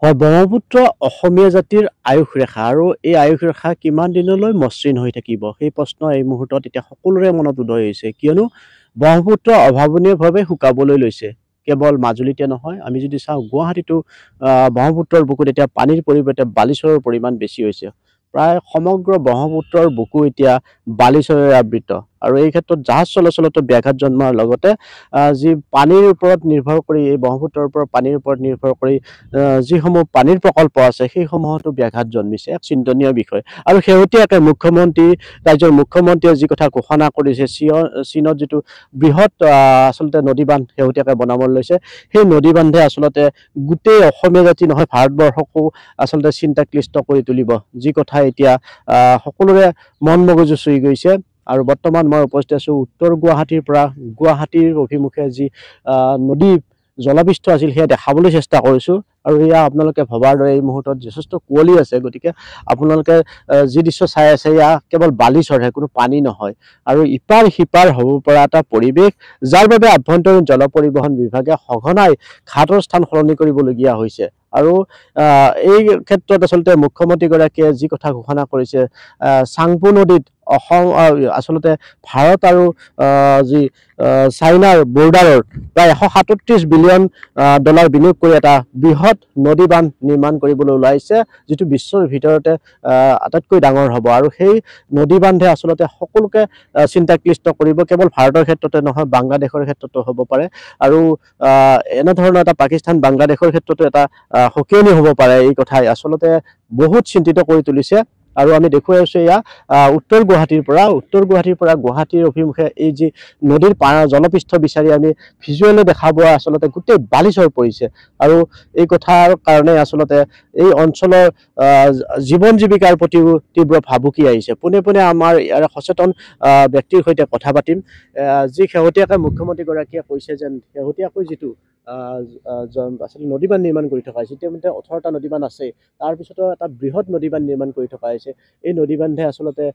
হয়, ব্ৰহ্মপুত্ৰ অসমীয়া জাতিৰ আয়ুস ৰেখা আৰু এই আয়ুস ৰেখা কিমান দিনলৈ মসৃণ হৈ থাকিব? সেই প্ৰশ্ন এই মুহূৰ্তত এতিয়া সকলোৰে মনত উদয় হৈছে। কিয়নো ব্ৰহ্মপুত্ৰ অভাৱনীয়ভাৱে শুকাবলৈ লৈছে। কেৱল মাজুলীতে নহয়, আমি যদি চাওঁ গুৱাহাটীতো ব্ৰহ্মপুত্ৰৰ বুকুত এতিয়া পানীৰ পৰিৱৰ্তে বালিচৰৰ পৰিমাণ বেছি হৈছে। প্ৰায় সমগ্ৰ ব্ৰহ্মপুত্ৰৰ বুকু এতিয়া বালিচৰেৰে আবৃত আৰু এই ক্ষেত্ৰত জাহাজ চলাচলতো ব্যাঘাত জন্মাৰ লগতে যি পানীৰ ওপৰত নিৰ্ভৰ কৰি এই ব্ৰহ্মপুত্ৰৰ ওপৰত পানীৰ ওপৰত নিৰ্ভৰ কৰি যিসমূহ পানীৰ প্ৰকল্প আছে সেইসমূহতো ব্যাঘাত জন্মিছে, এক চিন্তনীয় বিষয়। আৰু শেহতীয়াকৈ ৰাজ্যৰ মুখ্যমন্ত্ৰীয়ে যি কথা ঘোষণা কৰিছে, চীনত যিটো বৃহৎ আচলতে নদীবান্ধ শেহতীয়াকৈ বনাবলৈ লৈছে, সেই নদীবান্ধে আচলতে গোটেই অসমীয়া জাতি নহয় ভাৰতবৰ্ষকো আচলতে চিন্তাক্লিষ্ট কৰি তুলিব, যি কথা এতিয়া সকলোৰে মন মগজু চুই গৈছে। আৰু বৰ্তমান মই উপস্থিত আছোঁ উত্তৰ গুৱাহাটীৰ পৰা। গুৱাহাটীৰ অভিমুখে যি নদী জলপৃষ্ঠ আছিল সেয়া দেখাবলৈ চেষ্টা কৰিছোঁ। আৰু এয়া আপোনালোকে ভবাৰ দৰে এই মুহূৰ্তত যথেষ্ট কুঁৱলী আছে, গতিকে আপোনালোকে যি দৃশ্য চাই আছে এয়া কেৱল বালিচৰহে, কোনো পানী নহয়। আৰু ইপাৰ সিপাৰ হ'ব পৰা এটা পৰিৱেশ, যাৰ বাবে আভ্যন্তৰীণ জল পৰিবহণ বিভাগে সঘনাই ঘাটৰ স্থান সলনি কৰিবলগীয়া হৈছে। আৰু এই ক্ষেত্ৰত আচলতে মুখ্যমন্ত্ৰীগৰাকীয়ে যি কথা ঘোষণা কৰিছে, চাংপো নদীত অসম আচলতে ভাৰত আৰু যি চাইনাৰ বৰ্ডাৰত প্ৰায় $137 বিলিয়ন বিনিয়োগ কৰি এটা বৃহৎ নদী বান্ধ নিৰ্মাণ কৰিবলৈ ওলাইছে, যিটো বিশ্বৰ ভিতৰতে আটাইতকৈ ডাঙৰ হ'ব। আৰু সেই নদী বান্ধে আচলতে সকলোকে চিন্তাক্লিষ্ট কৰিব, কেৱল ভাৰতৰ ক্ষেত্ৰতে নহয় বাংলাদেশৰ ক্ষেত্ৰতো হ'ব পাৰে। আৰু এনেধৰণৰ এটা পাকিস্তান বাংলাদেশৰ ক্ষেত্ৰতো এটা সকিয়নি হ'ব পাৰে। এই কথাই আচলতে বহুত চিন্তিত কৰি তুলিছে। আৰু আমি দেখুৱাই আছোঁ এয়া উত্তৰ গুৱাহাটীৰ পৰা গুৱাহাটীৰ অভিমুখে এই যি নদীৰ জলপৃষ্ঠ বিচাৰি আমি ভিজুৱেলে দেখা পোৱা আচলতে গোটেই বালিচৰ পৰিছে। আৰু এই কথাৰ কাৰণে আচলতে এই অঞ্চলৰ জীৱন জীৱিকাৰ প্ৰতিও তীব্ৰ ভাবুকি আহিছে। পোনে পোনে আমাৰ ইয়াৰ সচেতন ব্যক্তিৰ সৈতে কথা পাতিম, যি শেহতীয়াকৈ মুখ্যমন্ত্ৰীগৰাকীয়ে কৈছে যেন শেহতীয়াকৈ যিটো আচলতে নদীবান্ধ নিৰ্মাণ কৰি থকা হৈছে, ইতিমধ্যে 18টা নদীবান্ধ আছে, তাৰপিছতো এটা বৃহৎ নদীবান্ধ নিৰ্মাণ কৰি থকা হৈছে। এই নদীবান্ধে আচলতে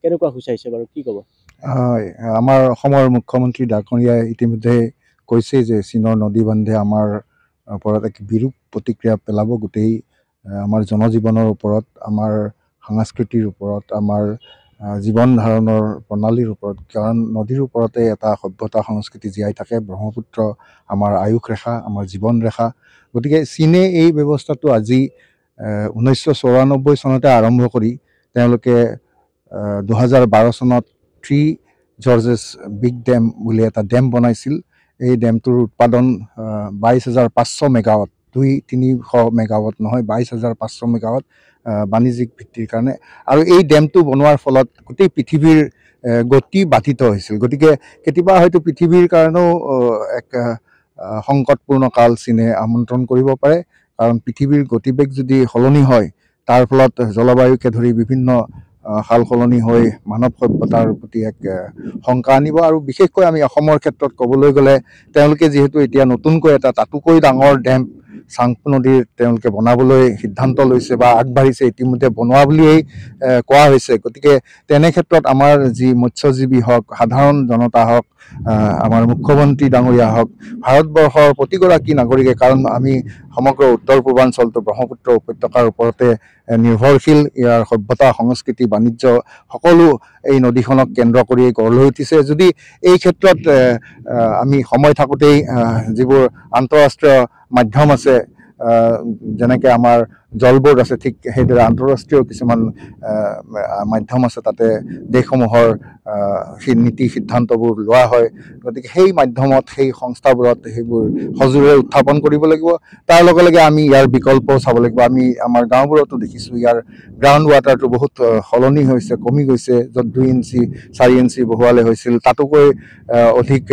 কেনেকুৱা সূচাইছে বাৰু, কি ক'ব? হয়, আমাৰ অসমৰ মুখ্যমন্ত্ৰী ডাঙৰীয়াই ইতিমধ্যে কৈছে যে চীনৰ নদীবান্ধে আমাৰ ওপৰত এক বিৰূপ প্ৰতিক্ৰিয়া পেলাব, গোটেই আমাৰ জনজীৱনৰ ওপৰত, আমাৰ সংস্কৃতিৰ ওপৰত, আমাৰ জীৱন ধাৰণৰ প্ৰণালীৰ ওপৰত। কাৰণ নদীৰ ওপৰতে এটা সভ্যতা সংস্কৃতি জীয়াই থাকে। ব্ৰহ্মপুত্ৰ আমাৰ আয়ুস ৰেখা, আমাৰ জীৱন ৰেখা। গতিকে চীনে এই ব্যৱস্থাটো আজি 1994 চনতে আৰম্ভ কৰি তেওঁলোকে 2012 চনত 3 জৰ্জেছ বিগ ডেম বুলি এটা ডেম বনাইছিল। এই ডেমটোৰ উৎপাদন 22,500 মেগাৱাট, 200-300 মেগাৱাট নহয়, 22,500 মেগাৱাট বাণিজ্যিক ভিত্তিৰ কাৰণে। আৰু এই ডেমটো বনোৱাৰ ফলত গোটেই পৃথিৱীৰ গতি বাধিত হৈছিল। গতিকে কেতিয়াবা হয়তো পৃথিৱীৰ কাৰণেও এক সংকটপূৰ্ণ কাল চীনে আমন্ত্ৰণ কৰিব পাৰে। কাৰণ পৃথিৱীৰ গতিবেগ যদি সলনি হয়, তাৰ ফলত জলবায়ুকে ধৰি বিভিন্ন সাল সলনি হৈ মানৱ সভ্যতাৰ প্ৰতি এক শংকা আনিব। আৰু বিশেষকৈ আমি অসমৰ ক্ষেত্ৰত ক'বলৈ গ'লে, তেওঁলোকে যিহেতু এতিয়া নতুনকৈ এটা তাতোকৈ ডাঙৰ ডেম চাংপো নদীৰ তেওঁলোকে বনাবলৈ সিদ্ধান্ত লৈছে বা আগবাঢ়িছে, ইতিমধ্যে বনোৱা বুলিয়েই কোৱা হৈছে। গতিকে তেনে ক্ষেত্ৰত আমাৰ যি মৎস্যজীৱী হওক, সাধাৰণ জনতা হওক, আমাৰ মুখ্যমন্ত্ৰী ডাঙৰীয়া হওক, ভাৰতবৰ্ষৰ প্ৰতিগৰাকী নাগৰিকে, কাৰণ আমি সমগ্ৰ উত্তৰ পূৰ্বাঞ্চলটো ব্ৰহ্মপুত্ৰ উপত্যকাৰ ওপৰতে নিৰ্ভৰশীল। ইয়াৰ সভ্যতা, সংস্কৃতি, বাণিজ্য সকলো এই নদীখনক কেন্দ্ৰ কৰি গঢ় লৈ উঠিছে। যদি এই ক্ষেত্ৰত আমি সময় থাকোঁতেই যিবোৰ আন্তঃৰাষ্ট্ৰীয় মাধ্যম আছে, যেনেকৈ আমাৰ জল বোৰ্ড আছে, ঠিক সেইদৰে আন্তঃৰাষ্ট্ৰীয় কিছুমান মাধ্যম আছে, তাতে দেশসমূহৰ নীতি সিদ্ধান্তবোৰ লোৱা হয়। গতিকে সেই মাধ্যমত, সেই সংস্থাবোৰত সেইবোৰ সজোৰে উত্থাপন কৰিব লাগিব। তাৰ লগে লগে আমি ইয়াৰ বিকল্পও চাব লাগিব। আমি আমাৰ গাঁওবোৰতো দেখিছোঁ ইয়াৰ গ্ৰাউণ্ড ৱাটাৰটো বহুত সলনি হৈছে, কমি গৈছে। য'ত 2 ইঞ্চি 4 ইঞ্চি বহুৱালে হৈছিল, তাতোকৈ অধিক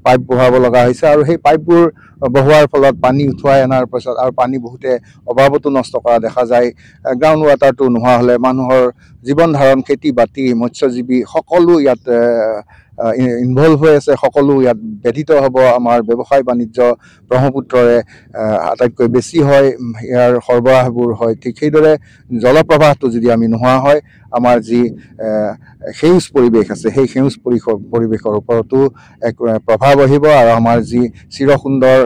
পাইপ বহুৱাব লগা হৈছে। আৰু সেই পাইপবোৰ বহুৱাৰ ফলত পানী উঠুৱাই অনাৰ পাছত আৰু পানী বহুতে অবাবতো নষ্ট কৰা দেখা যায়। গ্ৰাউণ্ড ৱাটাৰটো নোহোৱা হ'লে মানুহৰ জীৱন ধাৰণ, খেতি বাতি, মৎস্যজীৱী সকলো ইয়াত ইনভলভ হৈ আছে, সকলো ইয়াত ব্যাধিত হ'ব। আমাৰ ব্যৱসায় বাণিজ্য ব্ৰহ্মপুত্ৰৰে আটাইতকৈ বেছি হয়, ইয়াৰ সৰবৰাহবোৰ হয়। ঠিক সেইদৰে জলপ্ৰবাহটো যদি আমি নোহোৱা হয়, আমাৰ যি সেউজ পৰিৱেশ আছে সেই সেউজ পৰিৱেশৰ ওপৰতো এক প্ৰভাৱ আহিব আৰু আমাৰ যি চিৰসুন্দৰ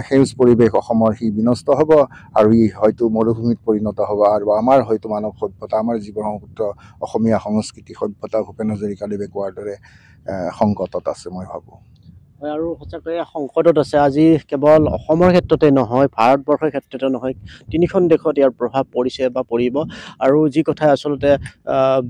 সেউজ পৰিৱেশ অসমৰ সি বিনষ্ট হ'ব আৰু ই হয়তো মৰুভূমিত পৰিণত হ'ব আৰু আমাৰ হয়তো মানৱ সভ্যতা আমাৰ যি ব্ৰহ্মপুত্ৰ অসমীয়া সংস্কৃতি সভ্যতা ভূপেন হাজৰিকাদেৱে কোৱাৰ দৰে সংকটত আছে মই ভাবোঁ। হয়, আৰু সঁচাকৈয়ে সংকটত আছে। আজি কেৱল অসমৰ ক্ষেত্ৰতে নহয়, ভাৰতবৰ্ষৰ ক্ষেত্ৰতে নহয়, 3খন দেশত ইয়াৰ প্ৰভাৱ পৰিছে বা পৰিব। আৰু যি কথা আচলতে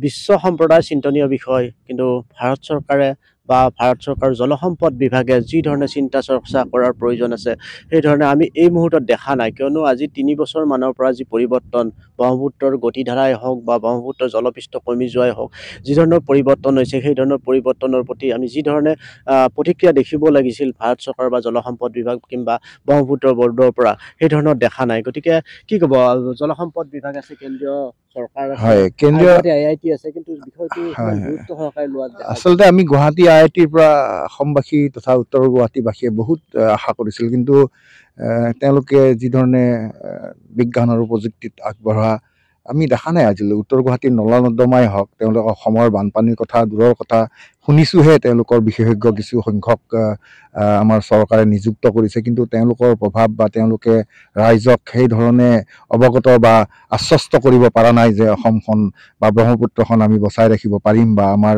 বিশ্ব সম্প্ৰদায়ৰ চিন্তনীয় বিষয়, কিন্তু ভাৰত চৰকাৰে বা ভাৰত চৰকাৰৰ জলসম্পদ বিভাগে যি ধৰণে চিন্তা চৰ্চা কৰাৰ প্ৰয়োজন আছে সেই ধৰণে আমি এই মুহূৰ্তত দেখা নাই। কিয়নো আজি 3 বছৰ মানৰ পৰা যি পৰিৱৰ্তন, ব্ৰহ্মপুত্ৰৰ গতিধাৰাই হওক বা ব্ৰহ্মপুত্ৰৰ জলপৃষ্ঠ কমি যোৱাই হওক, যি ধৰণৰ পৰিৱৰ্তন হৈছে সেই ধৰণৰ পৰিৱৰ্তনৰ প্ৰতি আমি যি ধৰণে প্ৰতিক্ৰিয়া দেখিব লাগিছিল ভাৰত চৰকাৰ বা জলসম্পদ বিভাগ কিংবা ব্ৰহ্মপুত্ৰ বৰ্ডৰ পৰা, সেই ধৰণৰ দেখা নাই। গতিকে কি ক'ব, জলসম্পদ বিভাগ আছে, কেন্দ্ৰীয় চৰকাৰ আছে, কেন্দ্ৰীয় IIT আছে, কিন্তু বিষয়টো গুৰুত্ব সহকাৰে লোৱা আচলতে আমি গুৱাহাটী IITৰ পৰা অসমবাসী তথা উত্তৰ গুৱাহাটীবাসীয়ে বহুত আশা কৰিছিল, কিন্তু তেওঁলোকে যি ধৰণে বিজ্ঞান আৰু প্ৰযুক্তিত আগবঢ়া আমি দেখা নাই আজিলৈ। উত্তৰ গুৱাহাটীৰ নলা নৰ্দমাই হওক, তেওঁলোকে অসমৰ বানপানীৰ কথা দূৰৰ কথা শুনিছোঁহে, তেওঁলোকৰ বিশেষজ্ঞ কিছু সংখ্যক আমাৰ চৰকাৰে নিযুক্ত কৰিছে, কিন্তু তেওঁলোকৰ প্ৰভাৱ বা তেওঁলোকে ৰাইজক সেই ধৰণে অৱগত বা আশ্বস্ত কৰিব পৰা নাই যে অসমখন বা ব্ৰহ্মপুত্ৰখন আমি বচাই ৰাখিব পাৰিম বা আমাৰ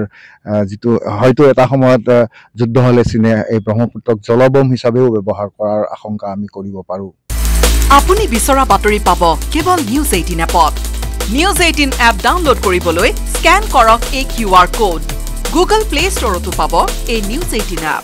যিটো হয়তো এটা সময়ত যুদ্ধ হ'লে চীনে এই ব্ৰহ্মপুত্ৰক জলবম হিচাপেও ব্যৱহাৰ কৰাৰ আশংকা আমি কৰিব পাৰোঁ। আপুনি বিচৰা বাতৰি পাব কেৱল নিউজ 18 এপত। নিউজ 18 এপ ডাউনলোড কৰিবলৈ স্কেন কৰক এই QR কোড। গুগল প্লে ষ্টৰতো পাব এই নিউজ 18 এপ।